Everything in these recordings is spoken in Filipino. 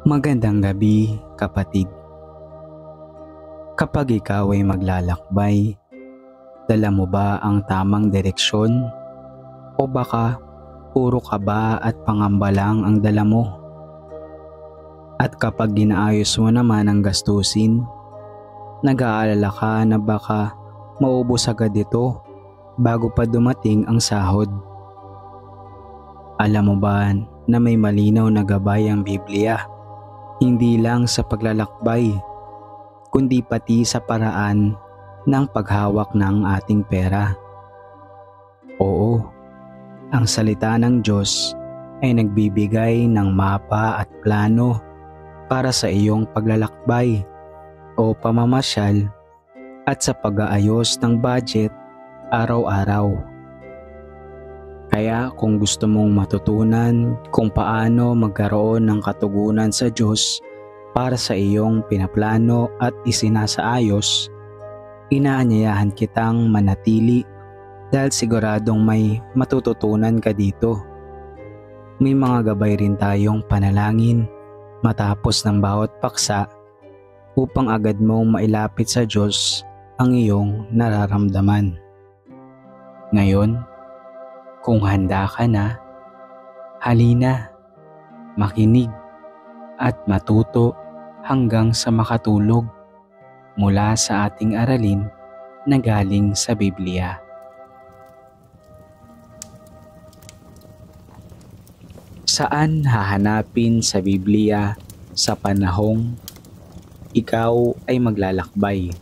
Magandang gabi, kapatid. Kapag ikaw ay maglalakbay, dala mo ba ang tamang direksyon? O baka puro kaba at pangamba lang ang dala mo? At kapag ginaayos mo naman ang gastusin, nag-aalala ka na baka maubos agad ito bago pa dumating ang sahod. Alam mo ba na may malinaw na gabay ang Biblia? Hindi lang sa paglalakbay, kundi pati sa paraan ng paghawak ng ating pera. Oo, ang salita ng Diyos ay nagbibigay ng mapa at plano para sa iyong paglalakbay o pamamasyal at sa pag-aayos ng budget araw-araw. Kaya kung gusto mong matutunan kung paano magkaroon ng katugunan sa Diyos para sa iyong pinaplano at isinasaayos, inaanyayahan kitang manatili dahil siguradong may matututunan ka dito. May mga gabay rin tayong panalangin matapos ng bawat paksa upang agad mong mailapit sa Diyos ang iyong nararamdaman. Ngayon, kung handa ka na, halina, makinig at matuto hanggang sa makatulog mula sa ating aralin na galing sa Biblia. Saan hahanapin sa Biblia sa panahong ikaw ay maglalakbay?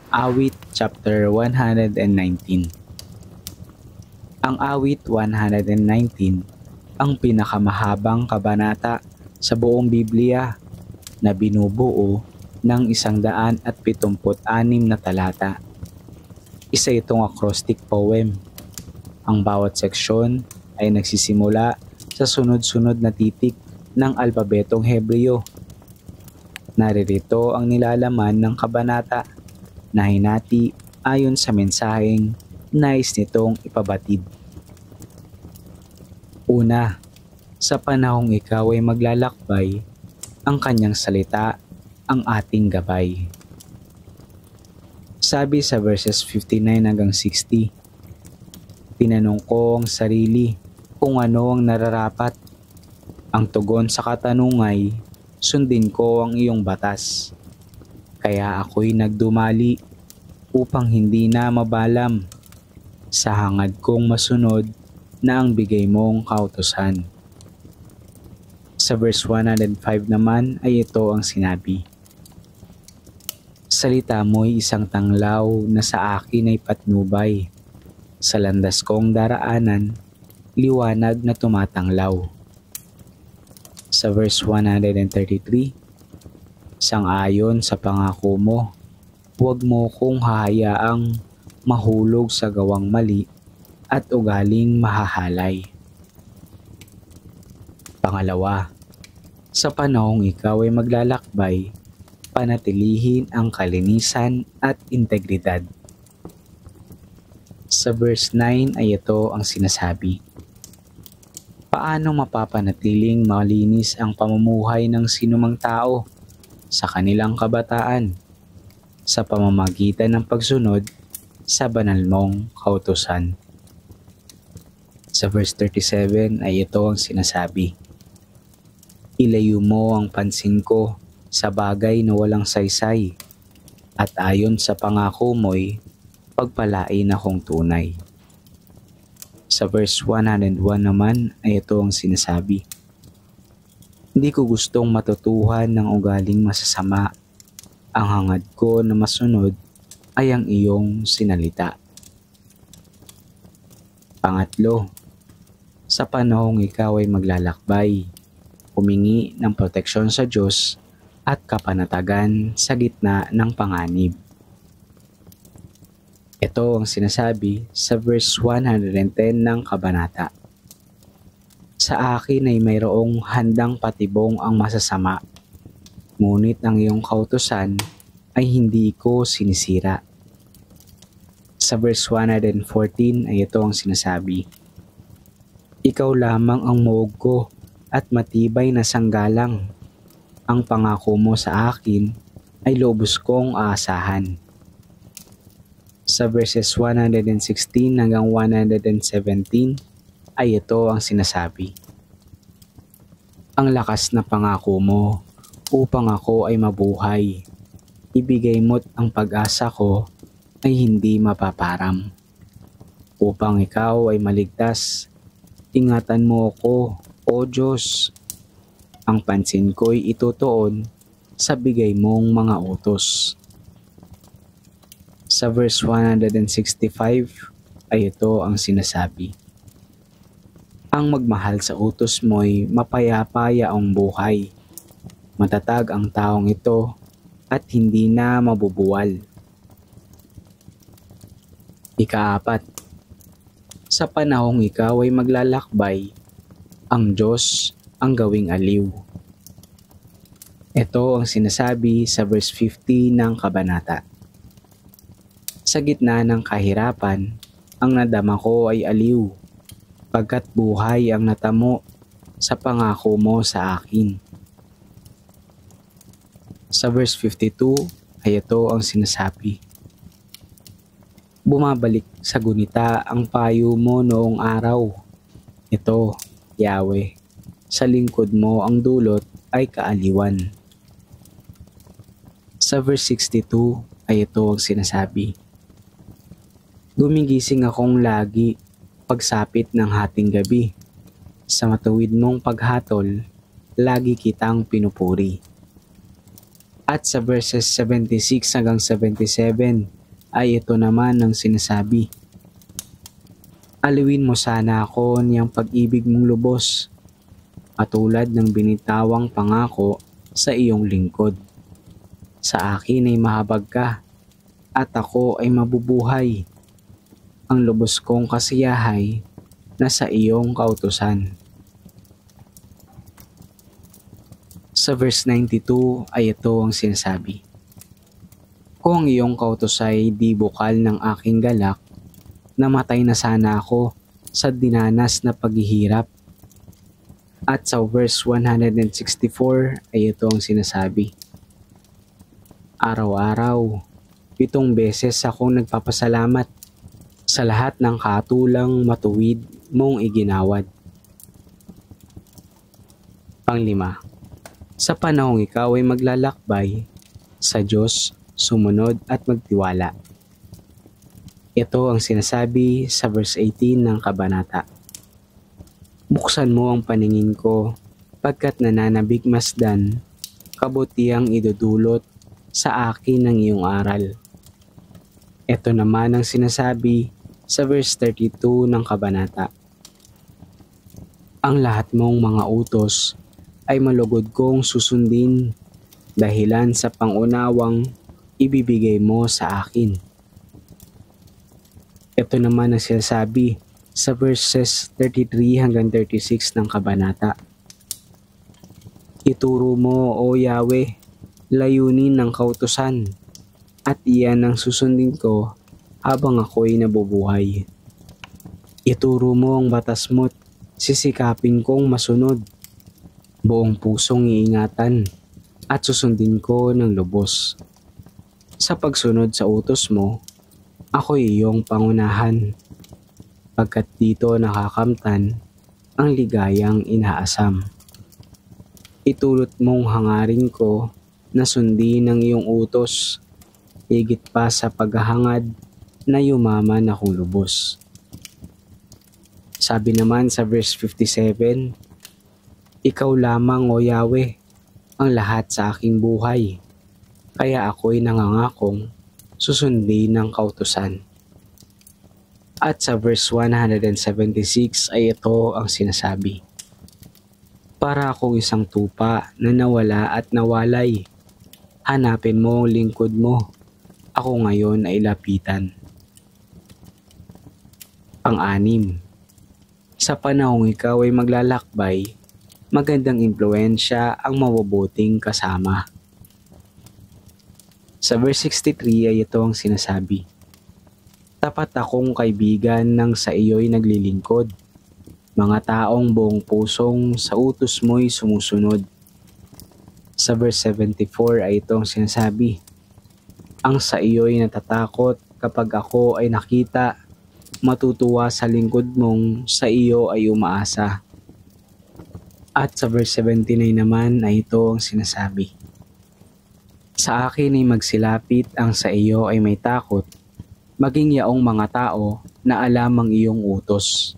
Awit chapter 119. Ang awit 119 ang pinakamahabang kabanata sa buong Biblia na binubuo ng 176 na talata. Isa itong acrostic poem. Ang bawat seksyon ay nagsisimula sa sunod-sunod na titik ng alpabetong Hebreo. Naririto ang nilalaman ng kabanata na hinati ayon sa mensaheng nais nitong ipabatid. Una, sa panahong ikaw ay maglalakbay, ang kanyang salita ang ating gabay. Sabi sa verses 59 hanggang 60, tinanong ko ang sarili kung ano ang nararapat. Ang tugon sa katanungay, sundin ko ang iyong batas. Kaya ako'y nagdumali upang hindi na mabalam sa hangad kong masunod na ang bigay mong kautusan. Sa verse 105 naman ay ito ang sinabi. Salita mo'y isang tanglaw na sa akin ay patnubay. Sa landas kong daraanan, liwanag na tumatanglaw. Sa verse 133, sang-ayon sa pangako mo, huwag mo kong hahayaang mahulog sa gawang mali at ugaling mahahalay. Pangalawa, sa panahong ikaw ay maglalakbay, panatilihin ang kalinisan at integridad. Sa verse 9 ay ito ang sinasabi. Paano mapapanatiling malinis ang pamumuhay ng sinumang tao sa kanilang kabataan sa pamamagitan ng pagsunod sa banal mong kautusan? Sa verse 37 ay ito ang sinasabi. Ilayo mo ang pansin ko sa bagay na walang saysay, at ayon sa pangako mo'y pagpalain akong tunay. Sa verse 101 naman ay ito ang sinasabi. Hindi ko gustong matutuhan ng ugaling masasama. Ang hangad ko na masunod ay ang iyong sinalita. Pangatlo, sa panahong ikaw ay maglalakbay, humingi ng proteksyon sa Diyos at kapanatagan sa gitna ng panganib. Ito ang sinasabi sa verse 110 ng kabanata. Sa akin ay mayroong handang patibong ang masasama, ngunit ang iyong kautusan ay hindi ko sinisira. Sa verse 114 ay ito ang sinasabi. Ikaw lamang ang muog ko at matibay na sanggalang. Ang pangako mo sa akin ay lubos kong aasahan. Sa verses 116 hanggang 117 ay ito ang sinasabi. Ang lakas na pangako mo upang ako ay mabuhay. Ibigay mo't ang pag-asa ko ay hindi mapaparam. Upang ikaw ay maligtas, ingatan mo ako, O Diyos. Ang pansin ko'y itutuon sa bigay mong mga utos. Sa verse 165 ay ito ang sinasabi. Ang magmahal sa utos mo'y mapayapaya ang buhay. Matatag ang taong ito at hindi na mabubuwal. Ika-4. Sa panahong ikaw ay maglalakbay, ang Diyos ang gawing aliw. Ito ang sinasabi sa verse 50 ng kabanata. Sa gitna ng kahirapan, ang nadama ko ay aliw, pagkat buhay ang natamo sa pangako mo sa akin. Sa verse 52 ay ito ang sinasabi. Bumabalik sa gunita ang payo mo noong araw. Ito, Yahweh, sa lingkod mo ang dulot ay kaaliwan. Sa verse 62 ay ito ang sinasabi. Gumigising akong lagi pagsapit ng hating gabi. Sa matuwid mong paghatol, lagi kitang pinupuri. At sa verses 76 hanggang 77 ay ito naman ang sinasabi. Aliwin mo sana ako niyang pag-ibig mong lubos, katulad ng binitawang pangako sa iyong lingkod. Sa akin ay mahabag ka, at ako ay mabubuhay. Ang lubos kong kasiyahay na sa iyong kautusan. Sa verse 92 ay ito ang sinasabi. Kung ang iyong kautusay di bukal ng aking galak, namatay na sana ako sa dinanas na paghihirap. At sa verse 164 ay ito ang sinasabi. Araw-araw, 7 beses akong nagpapasalamat sa lahat ng katulang matuwid mong iginawad. Pang-5. Sa panahong ikaw ay maglalakbay, sa Diyos sumunod at magtiwala. Ito ang sinasabi sa verse 18 ng kabanata. Buksan mo ang paningin ko, pagkat nananabik masdan, kabutihang idudulot sa akin ng iyong aral. Ito naman ang sinasabi sa verse 32 ng kabanata. Ang lahat mong mga utos ay malugod kong susundin, dahilan sa pangunawang ibibigay mo sa akin. Ito naman ang sinasabi sa verses 33 hanggang 36 ng kabanata. Ituro mo, O Yahweh, layunin ng kautusan, at iyan ang susundin ko habang ako'y nabubuhay. Ituro mo ang batas mo't sisikapin kong masunod. Buong pusong iingatan at susundin ko ng lubos. Sa pagsunod sa utos mo, ako'y iyong pangunahan, pagkat dito nakakamtan ang ligayang inaasam. Itulot mong hangarin ko na sundin ang iyong utos, higit pa sa paghahangad na yumaman akong lubos. Sabi naman sa verse 57, Ikaw lamang, O Yahweh, ang lahat sa aking buhay, kaya ako'y nangangakong susundin ng kautusan. At sa verse 176 ay ito ang sinasabi. Para akong isang tupa na nawala at nawalay, hanapin mo ang lingkod mo, ako ngayon ay lapitan. Pang-6. Sa panahong ikaw ay maglalakbay, magandang impluensya ang mabubuting kasama. Sa verse 63 ay ito ang sinasabi. Tapat akong kaibigan nang sa iyo'y naglilingkod. mga taong buong pusong sa utos mo'y sumusunod. Sa verse 74 ay itong sinasabi, ang sa iyo'y natatakot kapag ako ay nakita, matutuwa sa lingkod mong sa iyo ay umaasa. At sa verse 79 naman ay ito ang sinasabi, sa akin ay magsilapit ang sa iyo ay may takot, maging yaong mga tao na alam ang iyong utos.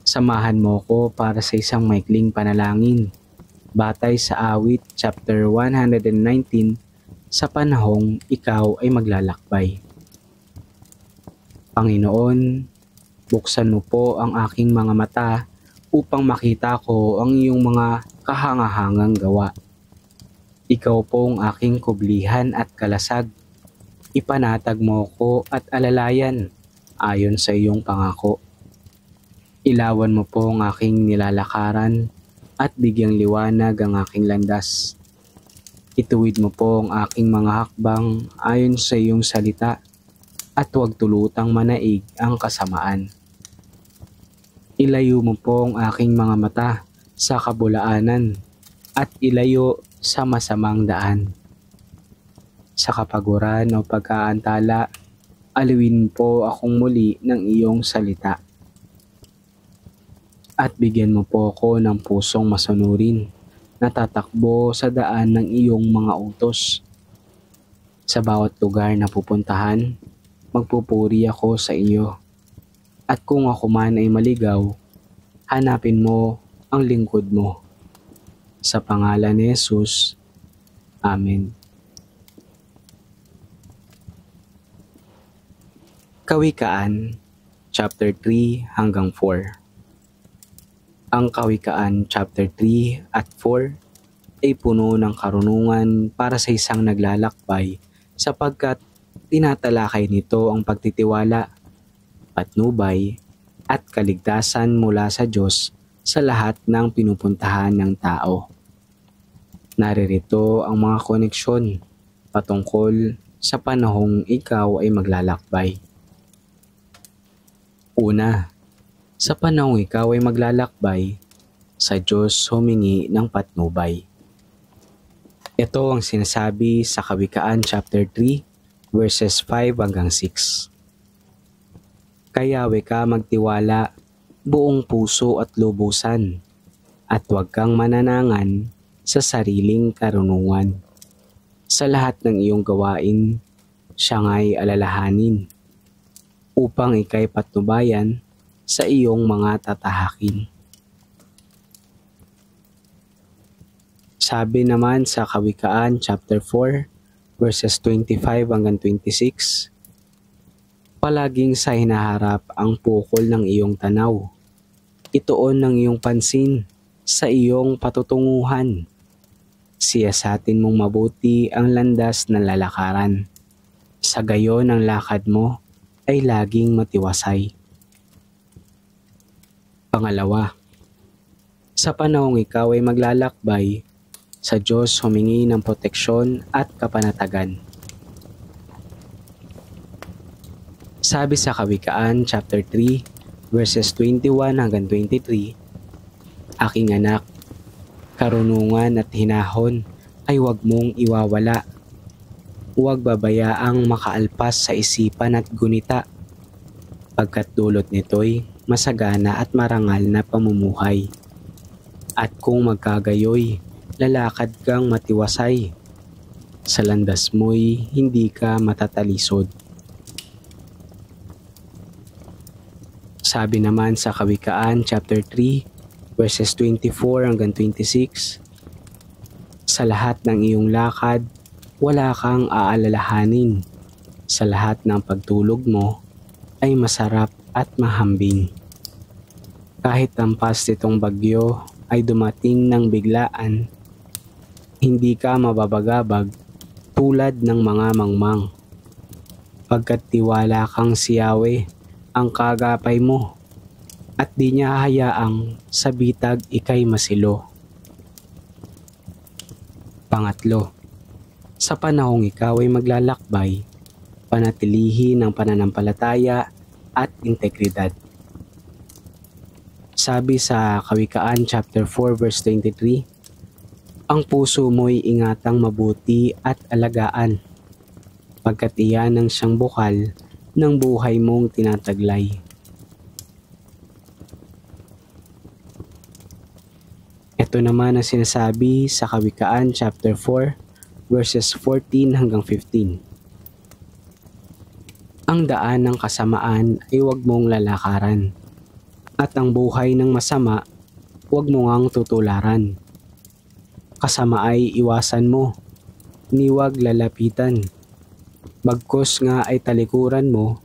Samahan mo ko para sa isang maikling panalangin, batay sa Awit chapter 119, sa panahong ikaw ay maglalakbay. Panginoon, buksan mo po ang aking mga mata upang makita ko ang iyong mga kahangahangang gawa. Ikaw pong aking kublihan at kalasag. Ipanatag mo ko at alalayan ayon sa iyong pangako. Ilawan mo po ang aking nilalakaran at bigyang liwanag ang aking landas. Ituwid mo po ang aking mga hakbang ayon sa iyong salita at huwag tulutang manaig ang kasamaan. Ilayo mo po ang aking mga mata sa kabulaanan at ilayo sa masamang daan. Sa kapaguran o pagkaantala, aliwin po akong muli ng iyong salita. At bigyan mo po ako ng pusong masunurin, natatakbo sa daan ng iyong mga utos. Sa bawat lugar na pupuntahan, magpupuri ako sa iyo. At kung ako man ay maligaw, hanapin mo ang lingkod mo. Sa pangalan ni Jesus, Amen. Kawikaan, chapter 3 hanggang 4. Ang Kawikaan chapter 3 at 4 ay puno ng karunungan para sa isang naglalakbay sapagkat tinatalakay nito ang pagtitiwala, patnubay, at kaligtasan mula sa Diyos sa lahat ng pinupuntahan ng tao. Naririto ang mga koneksyon patungkol sa panahong ikaw ay maglalakbay. Una, sa panahong ikaw ay maglalakbay, sa Diyos humingi ng patnubay. Ito ang sinasabi sa Kawikaan chapter 3 verses 5 hanggang 6. Kayawe ka magtiwala, buong puso at lubusan, at huwag kang mananangan sa sariling karunungan. Sa lahat ng iyong gawain, siya nga'y alalahanin, upang ika'y patnubayan sa iyong mga tatahakin. Sabi naman sa Kawikaan chapter 4 verses 25 hanggang 26, palaging sa hinaharap ang pukol ng iyong tanaw. Ituon ng iyong pansin sa iyong patutunguhan. Siyasatin mong mabuti ang landas na lalakaran. Sa gayon ang lakad mo ay laging matiwasay. Pangalawa, sa panahong ikaw ay maglalakbay, sa Diyos humingi ng proteksyon at kapanatagan. Sabi sa Kawikaan chapter 3 verses 21 hanggang 23, aking anak, karunungan at hinahon ay huwag mong iwawala. Huwag babayaang makaalpas sa isipan at gunita, pagkat dulot nito'y masagana at marangal na pamumuhay. At kung magkagayoy, lalakad kang matiwasay. Sa landas mo'y hindi ka matatalisod. Sabi naman sa Kawikaan chapter 3 verses 24 hanggang 26, sa lahat ng iyong lakad, wala kang aalalahanin. Sa lahat ng pagtulog mo ay masarap at mahambing. Kahit tampas nitong bagyo ay dumating ng biglaan, hindi ka mababagabag tulad ng mga mangmang. Pagkat tiwala kang si Yahweh ang kagapay mo, at di niya hayaang sa bitag ikay masilo. Pangatlo, sa panahong ikaw ay maglalakbay, panatilihin ang pananampalataya at integridad. Sabi sa Kawikaan chapter 4 verse 23, ang puso mo'y ingatang mabuti at alagaan, pagkat iyan ang siyang bukal ng buhay mong tinataglay. Ito naman ang sinasabi sa Kawikaan chapter 4 verses 14 hanggang 15. Ang daan ng kasamaan ay huwag mong lalakaran, at ang buhay ng masama huwag mo ngang tutularan. Kasama ay iwasan mo, ni huwag lalapitan. Bagkus nga ay talikuran mo,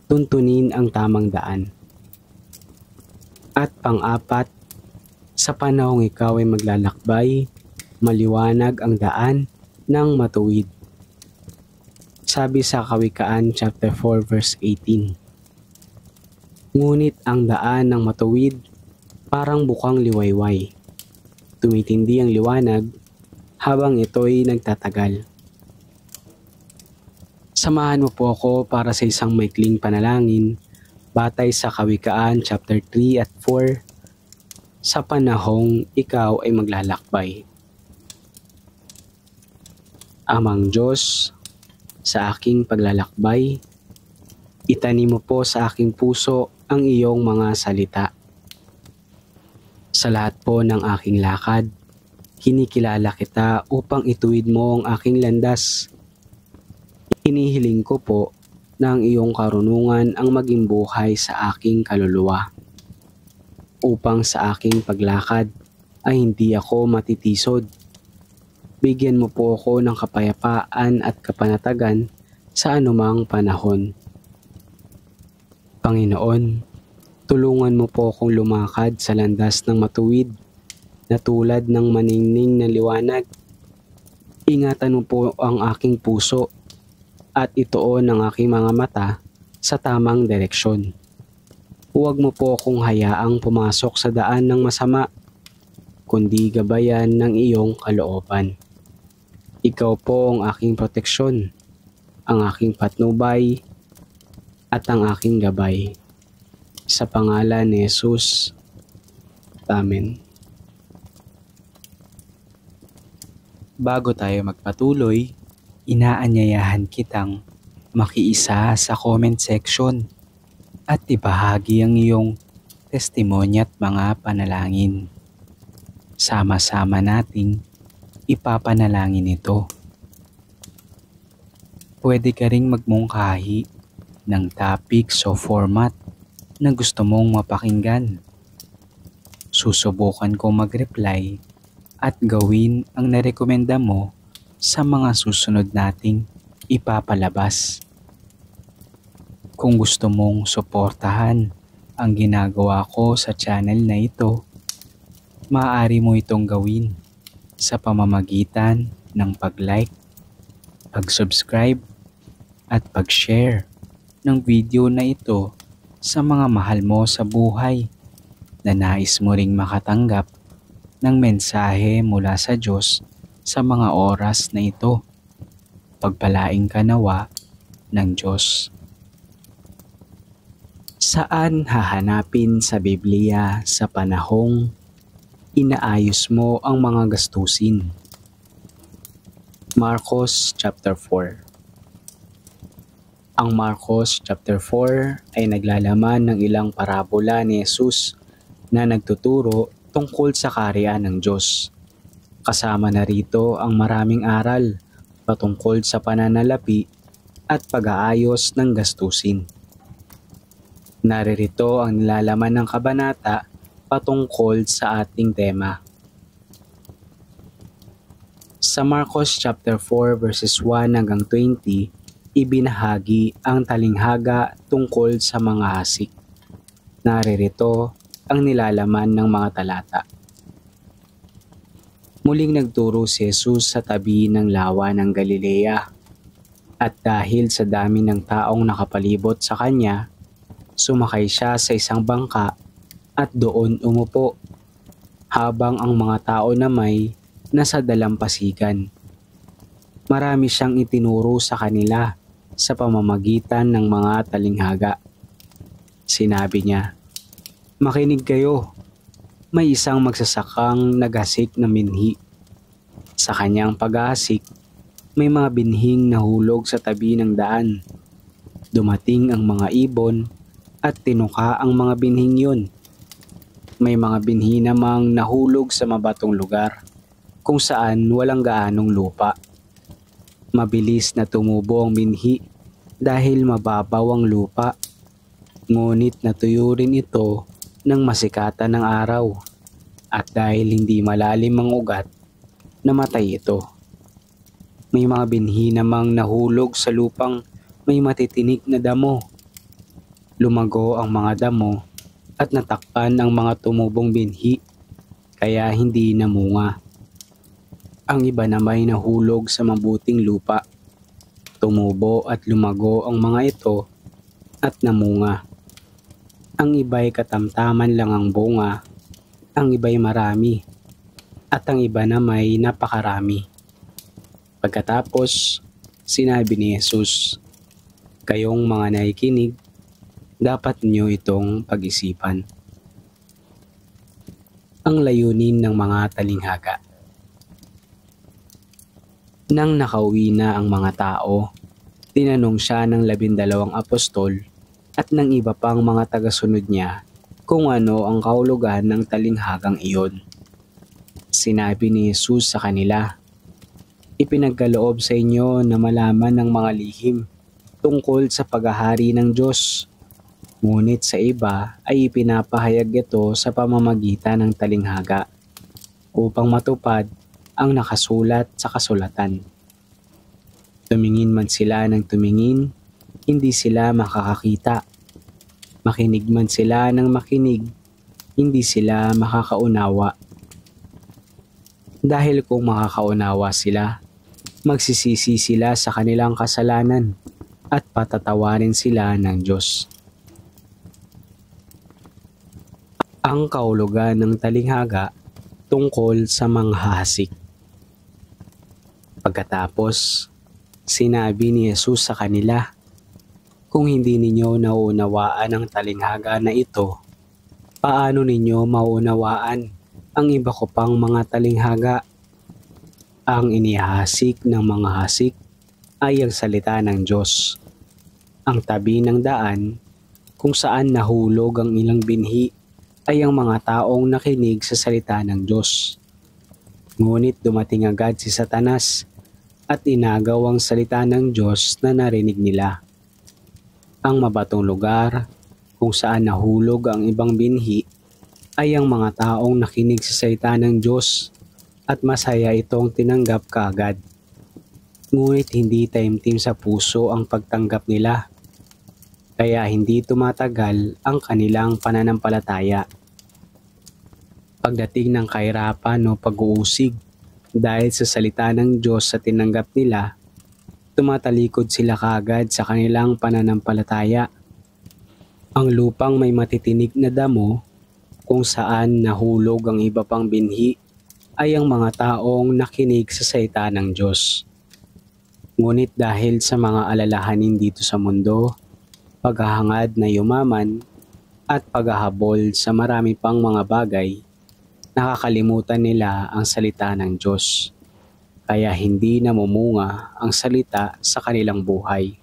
tuntunin ang tamang daan. At pang-apat, sa panahong ikaw ay maglalakbay, maliwanag ang daan ng matuwid. Sabi sa Kawikaan chapter 4 verse 18. Ngunit ang daan ng matuwid parang bukang liwayway. Tumitindi ang liwanag habang ito'y nagtatagal. Samahan mo po ako para sa isang maikling panalangin batay sa Kawikaan chapter 3 at 4 sa panahong ikaw ay maglalakbay. Amang Diyos, sa aking paglalakbay, itanim mo po sa aking puso ang iyong mga salita. Sa lahat po ng aking lakad, kinikilala kita upang ituwid mo ang aking landas. Hinihiling ko po na ang iyong karunungan ang maging buhay sa aking kaluluwa, upang sa aking paglakad ay hindi ako matitisod. Bigyan mo po ako ng kapayapaan at kapanatagan sa anumang panahon. Panginoon, tulungan mo po akong lumakad sa landas ng matuwid na tulad ng maningning na liwanag. Ingatan mo po ang aking puso at ituon ang aking mga mata sa tamang direksyon. Huwag mo po akong hayaang pumasok sa daan ng masama, kundi gabayan ng iyong kalooban. Ikaw po ang aking proteksyon, ang aking patnubay, at ang aking gabay. Sa pangalan ni Jesus. Amen. Bago tayo magpatuloy, inaanyayahan kitang makiisa sa comment section at ibahagi ang iyong testimonya at mga panalangin. Sama-sama nating ipapanalangin ito. Pwede ka ring magmungkahi ng topics o format na gusto mong mapakinggan. Susubukan ko mag-reply at gawin ang narekomenda mo sa mga susunod nating ipapalabas. Kung gusto mong suportahan ang ginagawa ko sa channel na ito, maaari mo itong gawin sa pamamagitan ng pag-like, pag-subscribe at pag-share ng video na ito sa mga mahal mo sa buhay na nais mo ring makatanggap ng mensahe mula sa Diyos sa mga oras na ito. Pagpalain ka nawa ng Diyos. Saan hahanapin sa Biblia sa panahong inaayos mo ang mga gastusin? Marcos chapter 4. Ang Marcos chapter 4 ay naglalaman ng ilang parabola ni Jesus na nagtuturo tungkol sa kaharian ng Diyos. Kasama na rito ang maraming aral patungkol sa pananalapi at pag-aayos ng gastusin. Naririto ang nilalaman ng kabanata patungkol sa ating tema. Sa Marcos chapter 4 verses 1 hanggang 20, ibinahagi ang talinghaga tungkol sa mga hasik. Naririto ang nilalaman ng mga talata. Muling nagturo si Jesus sa tabi ng lawa ng Galilea, at dahil sa dami ng taong nakapalibot sa kanya, sumakay siya sa isang bangka at doon umupo, habang ang mga tao na may nasa dalampasigan. Marami siyang itinuro sa kanila sa pamamagitan ng mga talinghaga. Sinabi niya, Makinig kayo, may isang magsasakang naghasik ng binhi. Sa kanyang paghahasik, may mga binhing nahulog sa tabi ng daan. Dumating ang mga ibon at tinuka ang mga binhing yun. May mga binhi namang nahulog sa mabatong lugar kung saan walang gaanong lupa. Mabilis na tumubo ang binhi dahil mababaw ang lupa. Ngunit natuyo rin ito ng masikatan ng araw at dahil hindi malalim ang ugat, namatay ito. May mga binhi namang nahulog sa lupang may matitinik na damo. Lumago ang mga damo at natakpan ang mga tumubong binhi kaya hindi namunga. Ang iba naman ay nahulog sa mabuting lupa. Tumubo at lumago ang mga ito at namunga. Ang iba'y katamtaman lang ang bunga, ang iba'y marami, at ang iba nama'y napakarami. Pagkatapos, sinabi ni Jesus, "Kayong mga nakikinig, dapat niyo itong pag-isipan." Ang layunin ng mga talinghaga. Nang nakauwi na ang mga tao, tinanong siya ng 12 apostol at ng iba pang mga tagasunod niya kung ano ang kahulugan ng talinghagang iyon. Sinabi ni Jesus sa kanila, "Ipinagkaloob sa inyo na malaman ng mga lihim tungkol sa paghahari ng Diyos. Ngunit sa iba ay ipinapahayag ito sa pamamagitan ng talinghaga upang matupad ang nakasulat sa kasulatan. Tumingin man sila ng tumingin, hindi sila makakakita. Makinig man sila ng makinig, hindi sila makakaunawa. Dahil kung makakaunawa sila, magsisisi sila sa kanilang kasalanan at patatawarin sila ng Diyos." Ang kahulugan ng talinghaga tungkol sa manghahasik. Pagkatapos, sinabi ni Jesus sa kanila, "Kung hindi ninyo nauunawaan ang talinghaga na ito, paano ninyo mauunawaan ang iba ko pang mga talinghaga? Ang inihasik ng mga hasik ay ang salita ng Diyos. Ang tabi ng daan kung saan nahulog ang ilang binhi ay ang mga taong nakinig sa salita ng Diyos. Ngunit dumating agad si Satanas at inagaw ang salita ng Diyos na narinig nila. Ang mabatong lugar kung saan nahulog ang ibang binhi ay ang mga taong nakinig sa salita ng Diyos at masaya itong tinanggap kaagad. Ngunit hindi taimtim sa puso ang pagtanggap nila, kaya hindi tumatagal ang kanilang pananampalataya. Pagdating ng kahirapan o pag-uusig dahil sa salita ng Diyos sa tinanggap nila, tumatalikod sila kaagad sa kanilang pananampalataya. Ang lupang may matitinig na damo kung saan nahulog ang iba pang binhi ay ang mga taong nakinig sa salita ng Diyos. Ngunit dahil sa mga alalahanin dito sa mundo, paghahangad na yumaman at paghahabol sa marami pang mga bagay, nakakalimutan nila ang salita ng Diyos. Kaya hindi namumunga ang salita sa kanilang buhay.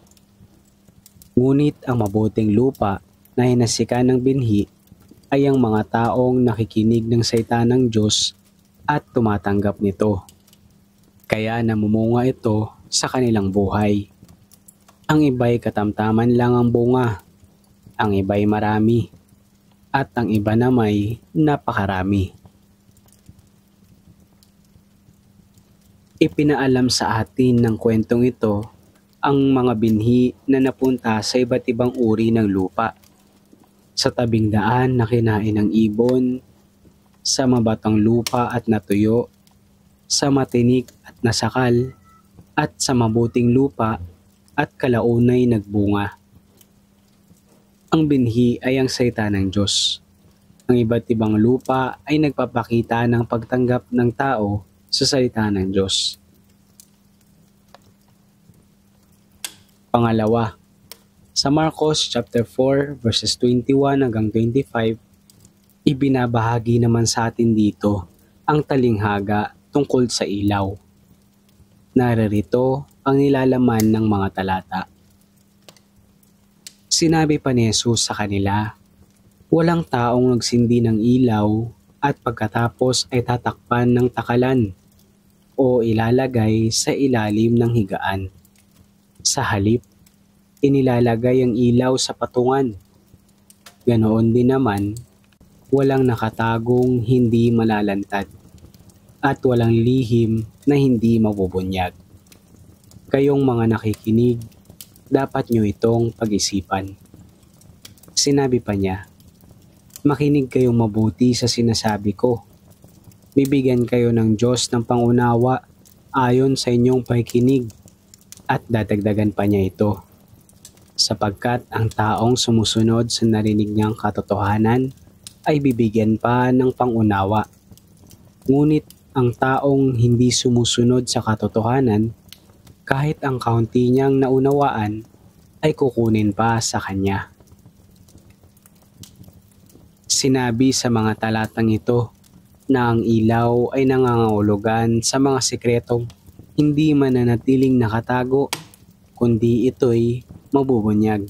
Ngunit ang mabuting lupa na hinasikan ng binhi ay ang mga taong nakikinig ng salita ng Diyos at tumatanggap nito. Kaya namumunga ito sa kanilang buhay. Ang iba'y katamtaman lang ang bunga, ang iba'y marami, at ang iba nama'y napakarami. Ipinaalam sa atin ng kwentong ito ang mga binhi na napunta sa iba't ibang uri ng lupa. Sa tabing daan na kinain ng ibon, sa mabatang lupa at natuyo, sa matinik at nasakal, at sa mabuting lupa at kalaunay nagbunga. Ang binhi ay ang salita ng Diyos. Ang iba't ibang lupa ay nagpapakita ng pagtanggap ng tao sa salita ng Diyos. Pangalawa, sa Marcos chapter 4 verses 21 hanggang 25, Ibinabahagi naman sa atin dito ang talinghaga tungkol sa ilaw. Naririto ang nilalaman ng mga talata. Sinabi pa ni Jesus sa kanila, walang taong nagsindi ng ilaw at pagkatapos ay tatakpan ng takalan o ilalagay sa ilalim ng higaan. Sa halip, inilalagay ang ilaw sa patungan. Ganoon din naman, walang nakatagong hindi malalantad at walang lihim na hindi mabubunyag. Kayong mga nakikinig, dapat nyo itong pag-isipan. Sinabi pa niya, makinig kayong mabuti sa sinasabi ko. Bibigyan kayo ng Diyos ng pangunawa ayon sa inyong pakikinig at dadagdagan pa niya ito. Sapagkat ang taong sumusunod sa narinig niyang katotohanan ay bibigyan pa ng pangunawa. Ngunit ang taong hindi sumusunod sa katotohanan, kahit ang kaunti niyang naunawaan, ay kukunin pa sa kanya. Sinabi sa mga talatang ito na ang ilaw ay nangangahulugan sa mga sikretong hindi mananatiling nakatago, kundi ito'y mabubunyag.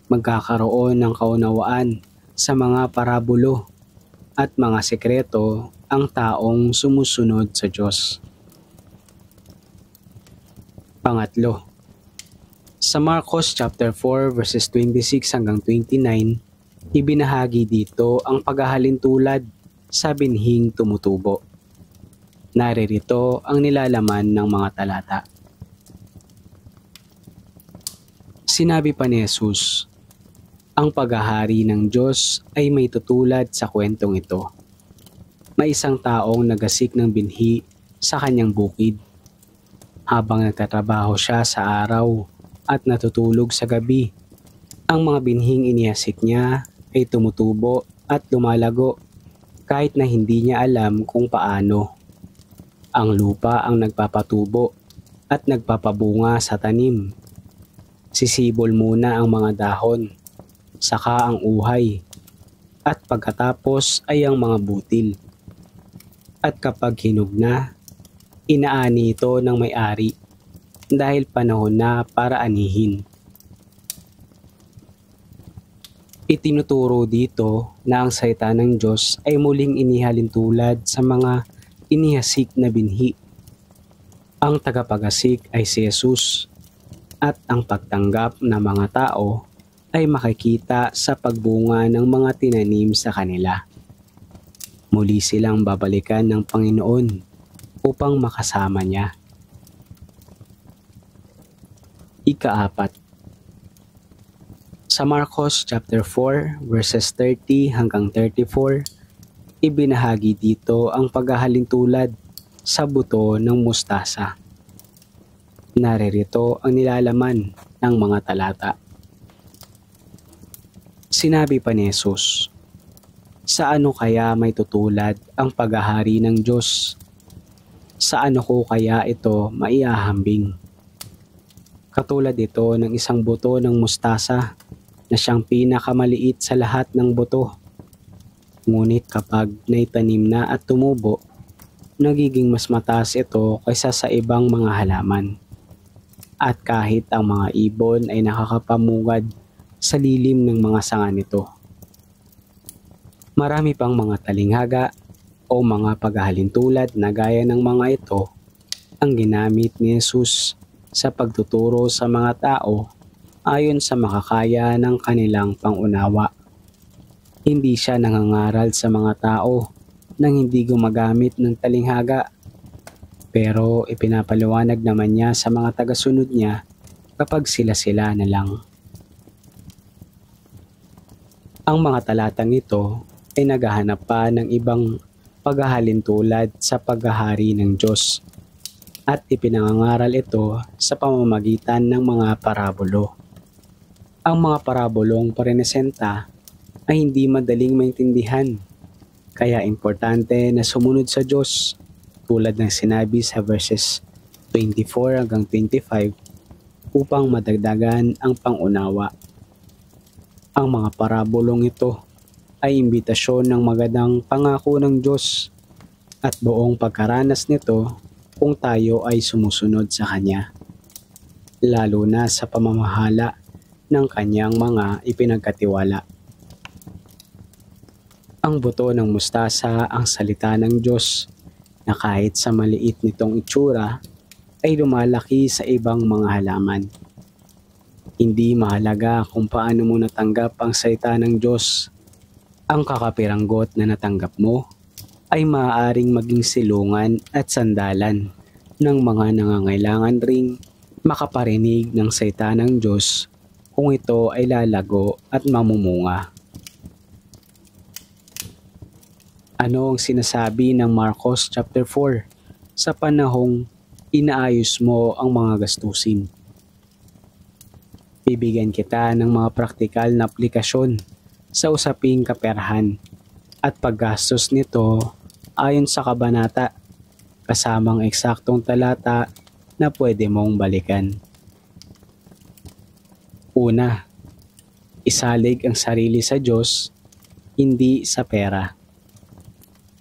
Magkakaroon ng kaunawaan sa mga parabulo at mga sikreto ang taong sumusunod sa Diyos. Pangatlo, sa Marcos chapter 4 verses 26 hanggang 29, ibinahagi dito ang paghahalintulad sa binhing tumutubo. Naririto ang nilalaman ng mga talata. Sinabi pa ni Jesus, ang paghahari ng Diyos ay may tutulad sa kwentong ito. May isang taong nagasik ng binhi sa kanyang bukid. Habang nagtatrabaho siya sa araw at natutulog sa gabi, ang mga binhing inihasik niya ay tumutubo at lumalago kahit na hindi niya alam kung paano. Ang lupa ang nagpapatubo at nagpapabunga sa tanim. Sisibol muna ang mga dahon, saka ang uhay, at pagkatapos ay ang mga butil. At kapag hinog na, inaani ito ng may-ari dahil panahon na para anihin. Itinuturo dito na ang salita ng Diyos ay muling inihalintulad sa mga inihasik na binhi. Ang tagapagasik ay si Jesus at ang pagtanggap ng mga tao ay makikita sa pagbunga ng mga tinanim sa kanila. Muli silang babalikan ng Panginoon upang makasama niya. Ika-4. Sa Marcos chapter 4 verses 30 hanggang 34, ibinahagi dito ang paghahalintulad sa buto ng mustasa. Naririto ang nilalaman ng mga talata. Sinabi pa ni Jesus, sa ano kaya may tutulad ang paghahari ng Diyos? Sa ano ko kaya ito maiahambing? Katulad ito ng isang buto ng mustasa na siyang pinakamaliit sa lahat ng buto. Ngunit kapag naitanim na at tumubo, nagiging mas mataas ito kaysa sa ibang mga halaman. At kahit ang mga ibon ay nakakapamugad sa lilim ng mga sanga nito. Marami pang mga talinghaga o mga paghahalintulad na gaya ng mga ito ang ginamit ni Jesus sa pagtuturo sa mga tao ayon sa makakaya ng kanilang pangunawa. Hindi siya nangangaral sa mga tao nang hindi gumagamit ng talinghaga, pero ipinapaliwanag naman niya sa mga tagasunod niya kapag sila-sila na lang. Ang mga talatang ito ay naghahanap pa ng ibang paghahalintulad sa paghahari ng Diyos at ipinangangaral ito sa pamamagitan ng mga parabulo. Ang mga parabolong parenesenta ay hindi madaling maintindihan, kaya importante na sumunod sa Diyos tulad ng sinabi sa verses 24 hanggang 25 upang madagdagan ang pangunawa. Ang mga parabolong ito ay imbitasyon ng magandang pangako ng Diyos at buong pagkaranas nito kung tayo ay sumusunod sa Kanya, lalo na sa pamamahala ng Kanyang mga ipinagkatiwala. Ang buto ng mustasa ang salita ng Diyos na kahit sa maliit nitong itsura ay lumalaki sa ibang mga halaman. Hindi mahalaga kung paano mo natanggap ang salita ng Diyos. Ang kakapiranggot na natanggap mo ay maaaring maging silungan at sandalan ng mga nangangailangan ring makaparinig ng salita ng Diyos kung ito ay lalago at mamumunga. Ano ang sinasabi ng Marcos chapter 4 sa panahong inaayos mo ang mga gastusin? Bibigyan kita ng mga praktikal na aplikasyon sa usaping kaperahan at paggastos nito ayon sa kabanata, kasamang eksaktong talata na pwede mong balikan. Una, isalig ang sarili sa Diyos, hindi sa pera.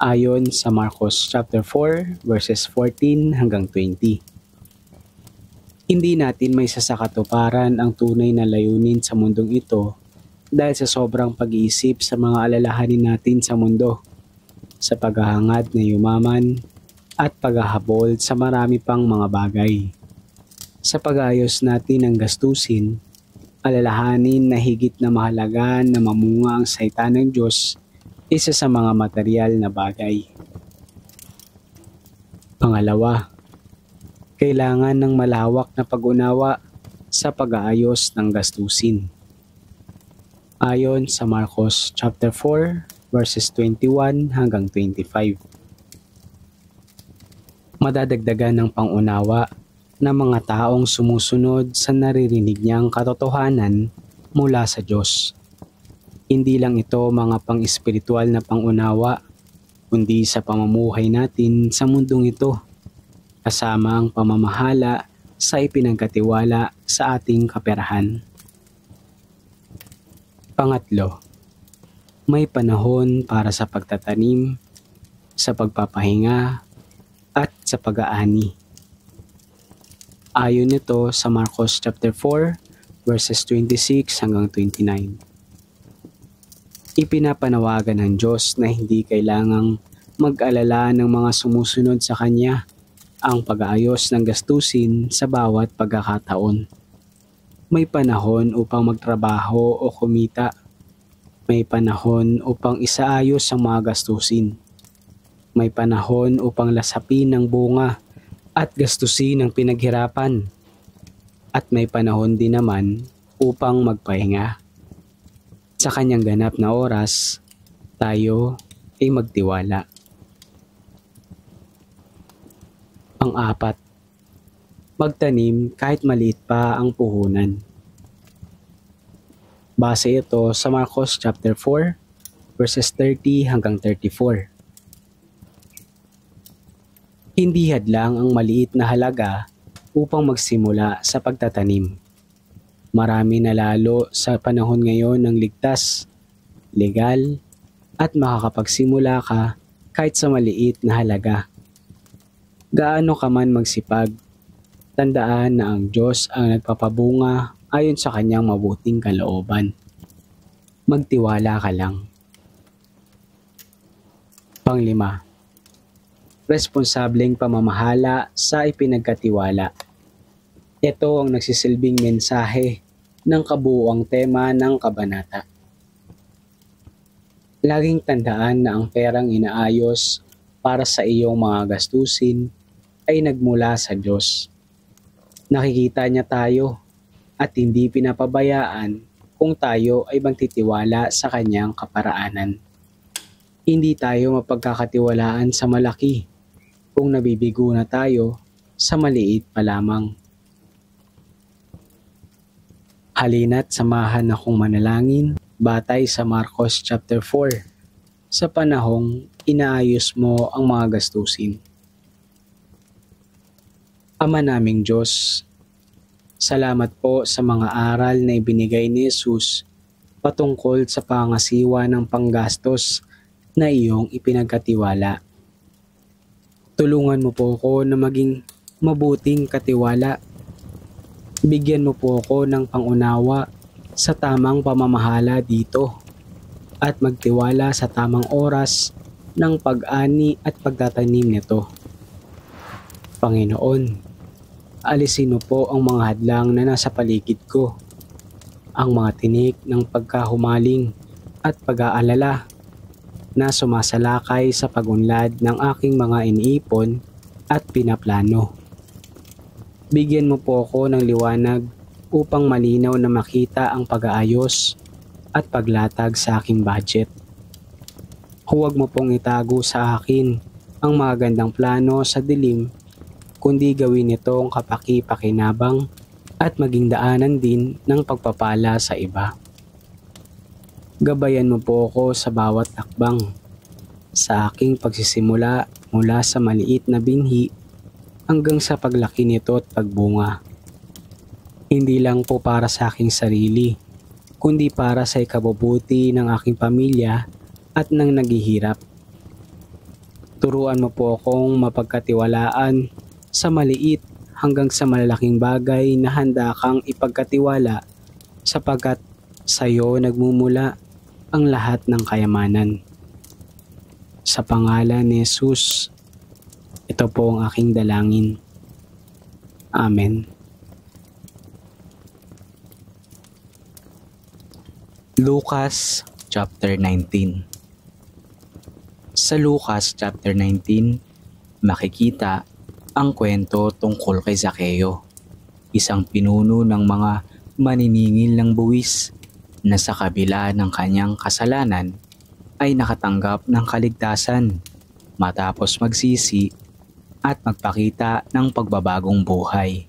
Ayon sa Marcos chapter 4 verses 14 hanggang 20. Hindi natin may sasakatuparan ang tunay na layunin sa mundong ito dahil sa sobrang pag-iisip sa mga alalahanin natin sa mundo, sa paghahangad na yumaman at paghahabol sa marami pang mga bagay. Sa pag-ayos natin ng gastusin, alalahanin na higit na mahalaga na mamunga ang salita ng Diyos isa sa mga material na bagay. Pangalawa, kailangan ng malawak na pag-unawa sa pag-aayos ng gastusin. Ayon sa Marcos chapter 4 verses 21 hanggang 25. Madadagdagan ng pangunawa ng mga taong sumusunod sa naririnig niyang katotohanan mula sa Diyos. Hindi lang ito mga pang-espiritual na pangunawa, kundi sa pamumuhay natin sa mundong ito, kasama ang pamamahala sa ipinagkatiwala sa ating kaperahan. Pangatlo, may panahon para sa pagtatanim, sa pagpapahinga, at sa pag-aani. Ayon nito sa Marcos chapter 4 verses 26 hanggang 29. Ipinapanawagan ng Diyos na hindi kailangang mag-alala ng mga sumusunod sa Kanya ang pag-aayos ng gastusin sa bawat pagkakataon. May panahon upang magtrabaho o kumita. May panahon upang isaayos ang mga gastusin. May panahon upang lasapin ang bunga at gastusin ang pinaghirapan. At may panahon din naman upang magpahinga. Sa Kanyang ganap na oras, tayo ay magtiwala. Pang-apat, magtanim kahit maliit pa ang puhunan. Base ito sa Marcos chapter 4 verses 30 hanggang 34. Hindi hadlang ang maliit na halaga upang magsimula sa pagtatanim. Marami na lalo sa panahon ngayon ng ligtas, legal, at makakapagsimula ka kahit sa maliit na halaga. Gaano ka man magsipag, tandaan na ang Diyos ang nagpapabunga ayon sa Kanyang mabuting kalooban. Magtiwala ka lang. Panglima, responsableng pamamahala sa ipinagkatiwala. Ito ang nagsisilbing mensahe ng kabuuang tema ng kabanata. Laging tandaan na ang perang inaayos para sa iyong mga gastusin ay nagmula sa Diyos. Nakikita niya tayo at hindi pinapabayaan kung tayo ay magtitiwala sa Kanyang kaparaanan. Hindi tayo mapagkakatiwalaan sa malaki kung nabibigo na tayo sa maliit pa lamang. Halina't samahan akong manalangin batay sa Marcos chapter 4 sa panahong inaayos mo ang mga gastusin. Ama naming Diyos, salamat po sa mga aral na ibinigay ni Jesus patungkol sa pangasiwa ng panggastos na iyong ipinagkatiwala. Tulungan mo po ako na maging mabuting katiwala. Bigyan mo po ako ng pangunawa sa tamang pamamahala dito at magtiwala sa tamang oras ng pag-ani at pagtatanim nito. Panginoon, alisin mo po ang mga hadlang na nasa paligid ko, ang mga tinik ng pagkahumaling at pag-aalala na sumasalakay sa pagunlad ng aking mga iniipon at pinaplano. Bigyan mo po ako ng liwanag upang malinaw na makita ang pag-aayos at paglatag sa aking budget. Huwag mo pong itago sa akin ang mga gandang plano sa dilim, kundi gawin itong kapaki-pakinabang at maging daanan din ng pagpapala sa iba. Gabayan mo po ako sa bawat takbang, sa aking pagsisimula mula sa maliit na binhi hanggang sa paglaki nito at pagbunga. Hindi lang po para sa aking sarili, kundi para sa ikabubuti ng aking pamilya at ng naghihirap. Turuan mo po akong mapagkatiwalaan sa maliit hanggang sa malalaking bagay na handa kang ipagkatiwala sapagkat sa iyo nagmumula ang lahat ng kayamanan. Sa pangalan ni Jesus, ito po ang aking dalangin. Amen. Lucas chapter 19. Sa Lucas chapter 19, makikita ang kwento tungkol kay Zaccheo, isang pinuno ng mga maniningil ng buwis na sa kabila ng kanyang kasalanan ay nakatanggap ng kaligtasan matapos magsisi at magpakita ng pagbabagong buhay.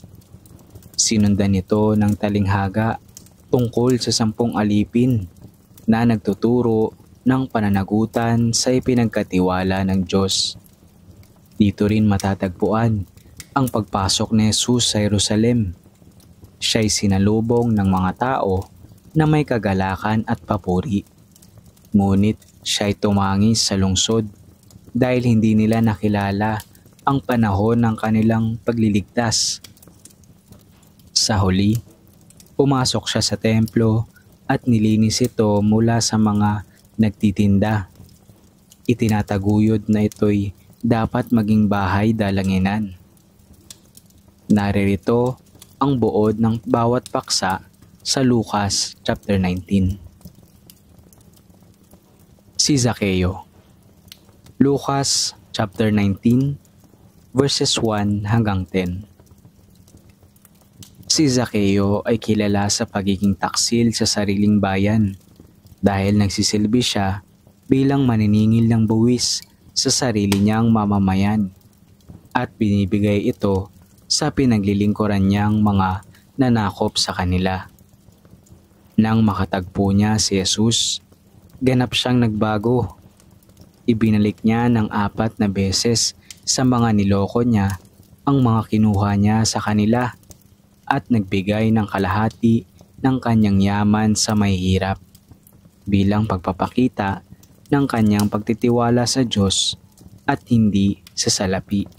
Sinundan nito ng talinghaga tungkol sa 10 alipin na nagtuturo ng pananagutan sa ipinagkatiwala ng Diyos. Dito rin matatagpuan ang pagpasok ni Jesus sa Jerusalem. Siya'y sinalubong ng mga tao na may kagalakan at papuri. Ngunit siya'y tumangis sa lungsod dahil hindi nila nakilala ang panahon ng kanilang pagliligtas. Sa huli, pumasok siya sa templo at nilinis ito mula sa mga nagtitinda. Itinataguyod na ito'y dapat maging bahay dalanginan. Naririto ang buod ng bawat paksa sa Lucas chapter 19. Si Zaccheo. Lucas chapter 19 verses 1 hanggang 10. Si Zaccheo ay kilala sa pagiging taksil sa sariling bayan dahil nagsisilbi siya bilang maniningil ng buwis sa sarili niyang mamamayan at binibigay ito sa pinaglilingkuran niyang mga nanakop sa kanila. Nang makatagpo niya si Jesus, ganap siyang nagbago. Ibinalik niya ng 4 na beses sa mga niloko niya ang mga kinuha niya sa kanila at nagbigay ng kalahati ng kanyang yaman sa mahihirap bilang pagpapakita ng kanyang pagtitiwala sa Diyos at hindi sa salapi.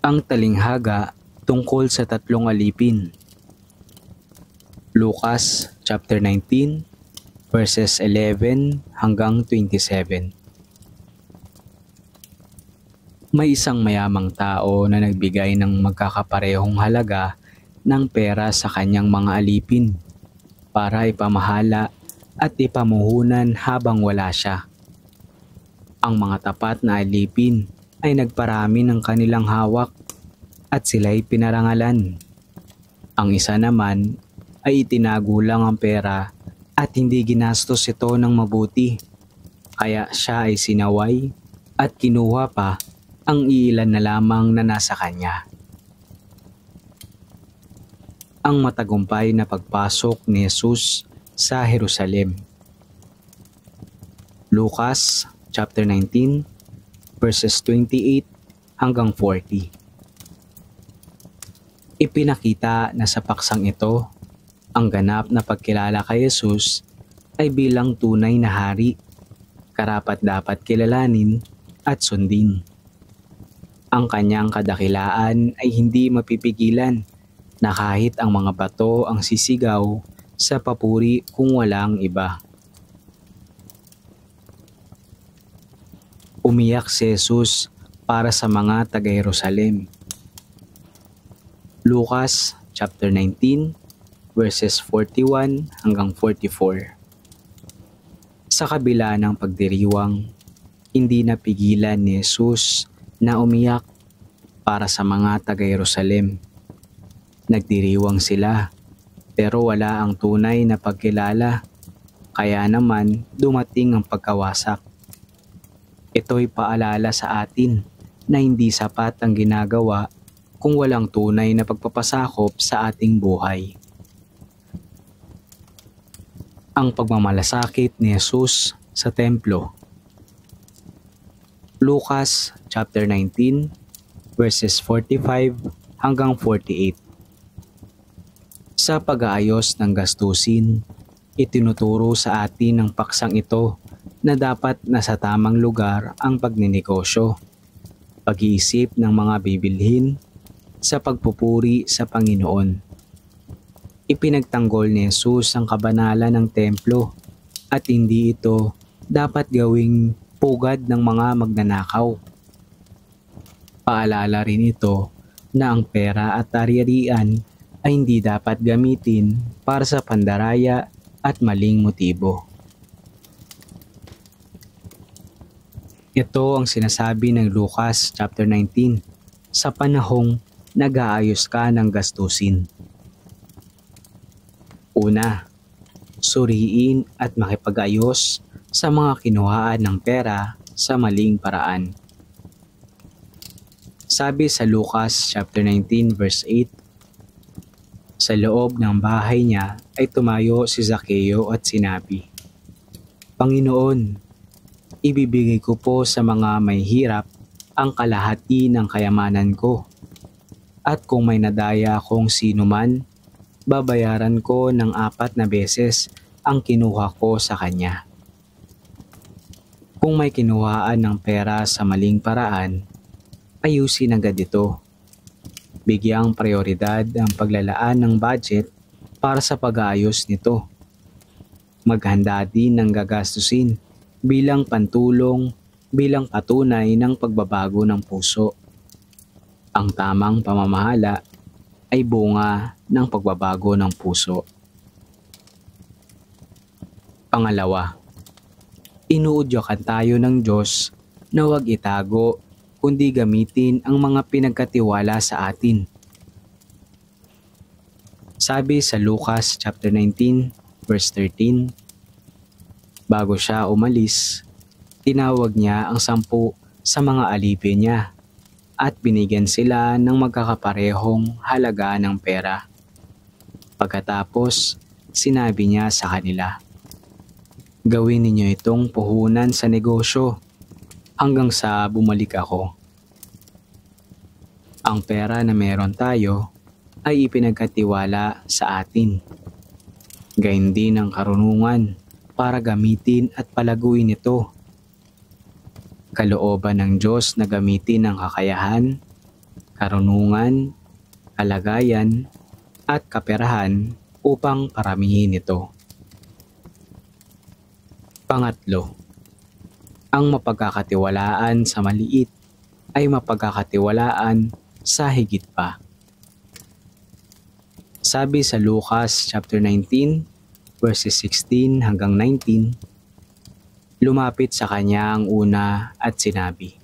Ang talinghaga tungkol sa 3 alipin. Lucas chapter 19 verses 11 hanggang 27. May isang mayamang tao na nagbigay ng magkakaparehong halaga ng pera sa kanyang mga alipin para ipamahala at ipamuhunan habang wala siya. Ang mga tapat na alipin ay nagparami ng kanilang hawak at sila'y pinarangalan. Ang isa naman ay itinago lang ang pera at hindi ginastos ito ng mabuti. Kaya siya ay sinaway at kinuha pa ang iilan na lamang na nasa kanya. Ang matagumpay na pagpasok ni Jesus sa Jerusalem. Lucas chapter 19 verses 28 hanggang 40. Ipinakita na sa paksang ito, Ang ganap na pagkilala kay Jesus ay bilang tunay na hari, karapat-dapat kilalanin at sundin. Ang kanyang kadakilaan ay hindi mapipigilan na kahit ang mga bato ang sisigaw sa papuri kung walang iba. Umiyak si Jesus para sa mga taga-Jerusalem. Lucas chapter 19 verses 41 hanggang 44. Sa kabila ng pagdiriwang, hindi napigilan ni Jesus na umiyak para sa mga taga-Jerusalem. Nagdiriwang sila pero wala ang tunay na pagkilala, kaya naman dumating ang pagkawasak. Ito'y paalala sa atin na hindi sapat ang ginagawa kung walang tunay na pagpapasakop sa ating buhay. Ang pagmamalasakit ni Jesus sa templo. Lucas chapter 19 verses 45 hanggang 48. Sa pag-aayos ng gastusin, itinuturo sa atin ng paksang ito na dapat nasa tamang lugar ang pagninegosyo, pag-iisip ng mga bibilhin, sa pagpupuri sa Panginoon. Ipinagtanggol ni Jesus ang kabanalan ng templo at hindi ito dapat gawing pugad ng mga magnanakaw. Paalala rin ito na ang pera at ari-arian ay hindi dapat gamitin para sa pandaraya at maling motibo. Ito ang sinasabi ng Lucas chapter 19 sa panahong nag-aayos ka ng gastusin. Una, suriin at makipag-ayos sa mga kinuhaan ng pera sa maling paraan. Sabi sa Lucas chapter 19 verse 8, sa loob ng bahay niya ay tumayo si Zaccheo at sinabi, Panginoon, ibibigay ko po sa mga may hirap ang kalahati ng kayamanan ko. At kung may nadaya akong sino man, babayaran ko ng 4 na beses ang kinuha ko sa kanya. Kung may kinuhaan ng pera sa maling paraan, ayusin agad ito. Bigyang prioridad ang paglalaan ng budget para sa pag-aayos nito. Maghanda din ng gagastusin bilang pantulong, bilang patunay ng pagbabago ng puso. Ang tamang pamamahala ay bunga ng pagbabago ng puso. Pangalawa, inuudyakan tayo ng Diyos na huwag itago kundi gamitin ang mga pinagkatiwala sa atin. Sabi sa Lucas chapter 19 verse 13, bago siya umalis, tinawag niya ang 10 sa mga alipin niya at binigyan sila ng magkakaparehong halaga ng pera. Pagkatapos, sinabi niya sa kanila, gawin ninyo itong puhunan sa negosyo hanggang sa bumalik ako. Ang pera na meron tayo ay ipinagkatiwala sa atin. Gayun din ang karunungan para gamitin at palaguin ito. Kalooban ng Diyos na gamitin ang kakayahan, karunungan, kalagayan, at kaperahan upang paramihin ito. Pangatlo, ang mapagkakatiwalaan sa maliit ay mapagkakatiwalaan sa higit pa. Sabi sa Lucas chapter 19 verses 16 hanggang 19, lumapit sa kanya ang una at sinabi,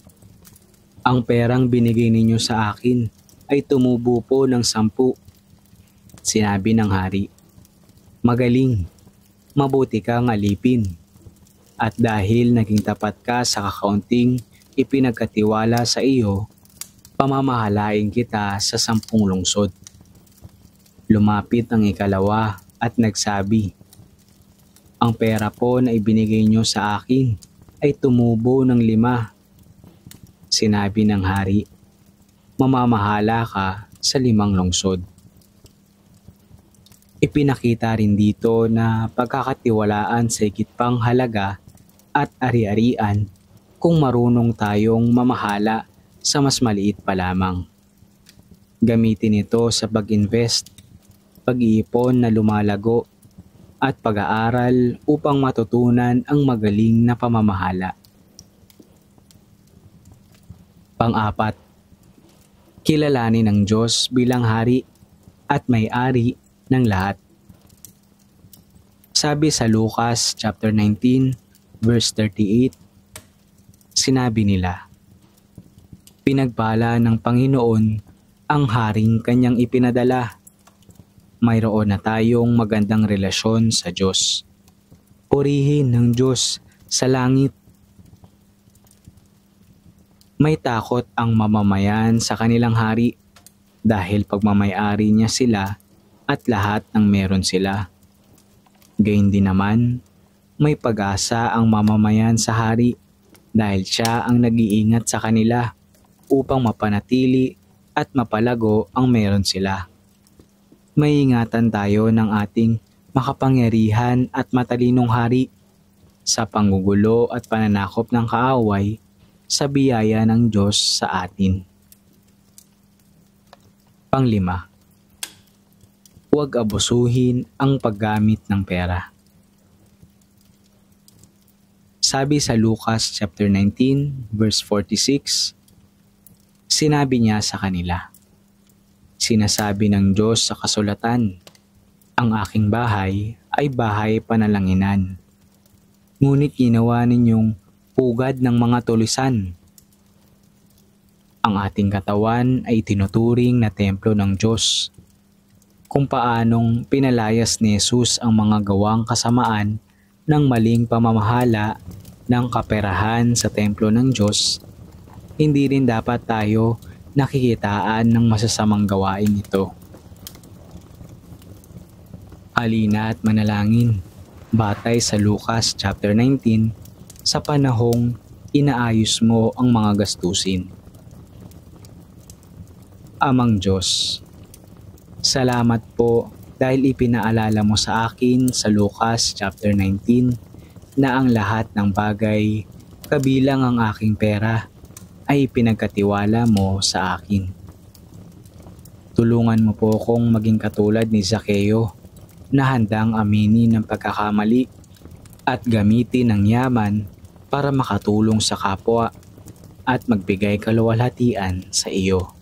ang perang binigay ninyo sa akin ay tumubo po ng 10. Sinabi ng hari, magaling, mabuti kang alipin. At dahil naging tapat ka sa kakaunting ipinagkatiwala sa iyo, pamamahalain kita sa 10 lungsod. Lumapit ang ikalawa at nagsabi, ang pera po na ibinigay nyo sa akin ay tumubo ng 5. Sinabi ng hari, mamamahala ka sa 5 lungsod. Ipinakita rin dito na pagkakatiwalaan sa higit pang halaga at ari-arian kung marunong tayong mamahala sa mas maliit pa lamang. Gamitin ito sa pag-invest, pag-iipon na lumalago, at pag-aaral upang matutunan ang magaling na pamamahala. Pang-apat, kilalanin ng Diyos bilang hari at may-ari ng lahat. Sabi sa Lucas chapter 19 verse 38, sinabi nila, "Pinagpala ng Panginoon ang haring kanyang ipinadala." Mayroon na tayong magandang relasyon sa Diyos. Purihin ng Diyos sa langit. May takot ang mamamayan sa kanilang hari dahil pagmamay-ari niya sila at lahat ng meron sila. Gayun din naman, may pag-asa ang mamamayan sa hari dahil siya ang nag-iingat sa kanila upang mapanatili at mapalago ang meron sila. May ingatan tayo ng ating makapangyarihan at matalinong hari sa panggugulo at pananakop ng kaaway sa biyaya ng Diyos sa atin. Panglima, huwag abusuhin ang paggamit ng pera. Sabi sa Lucas chapter 19 verse 46, sinabi niya sa kanila, "Sinasabi ng Diyos sa kasulatan, ang aking bahay ay bahay panalanginan. Ngunit ginawa ninyong pugad ng mga tulisan." Ang ating katawan ay tinuturing na templo ng Diyos. Kung paanong pinalayas ni Jesus ang mga gawang kasamaan ng maling pamamahala ng kaperahan sa templo ng Diyos, hindi rin dapat tayo nakikitaan ng masasamang gawain ito. Halina at manalangin, batay sa Lucas chapter 19, sa panahong inaayos mo ang mga gastusin. Amang Diyos, salamat po dahil ipinaalala mo sa akin sa Lucas chapter 19 na ang lahat ng bagay, kabilang ang aking pera, ay pinagkatiwala mo sa akin. Tulungan mo po akong maging katulad ni Zaccheo na handang aminin ang pagkakamali at gamitin ang yaman para makatulong sa kapwa at magbigay kaluwalhatian sa iyo.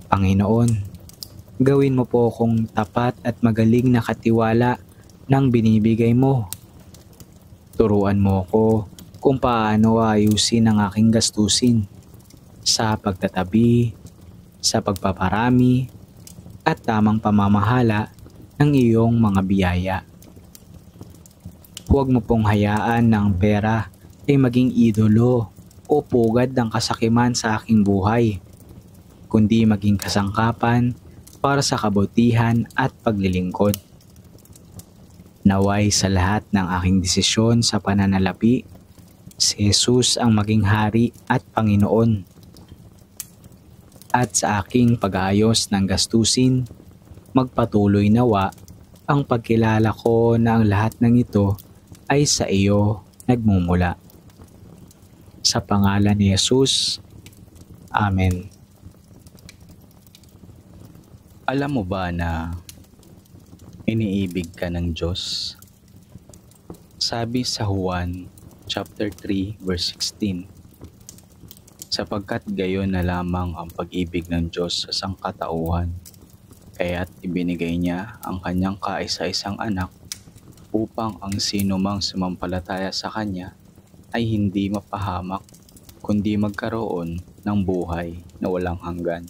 Panginoon, gawin mo po akong tapat at magaling na katiwala ng binibigay mo. Turuan mo ko kung paano ayusin ang aking gastusin sa pagtatabi, sa pagpaparami, at tamang pamamahala ng iyong mga biyaya. Huwag mo pong hayaan na ang pera ay maging idolo o pugad ng kasakiman sa aking buhay, kundi maging kasangkapan para sa kabutihan at paglilingkod. Naway sa lahat ng aking desisyon sa pananalapi, si Jesus ang maging hari at Panginoon. At sa aking pag-aayos ng gastusin, magpatuloy nawa ang pagkilala ko na ang lahat ng ito ay sa iyo nagmumula. Sa pangalan ni Jesus, Amen. Alam mo ba na iniibig ka ng Diyos? Sabi sa Juan chapter 3 verse 16, sapagkat gayon na lamang ang pag-ibig ng Diyos sa sangkatauhan, kaya't ibinigay niya ang kanyang kaisa-isang anak upang ang sino mang sumampalataya sa kanya ay hindi mapahamak kundi magkaroon ng buhay na walang hanggan.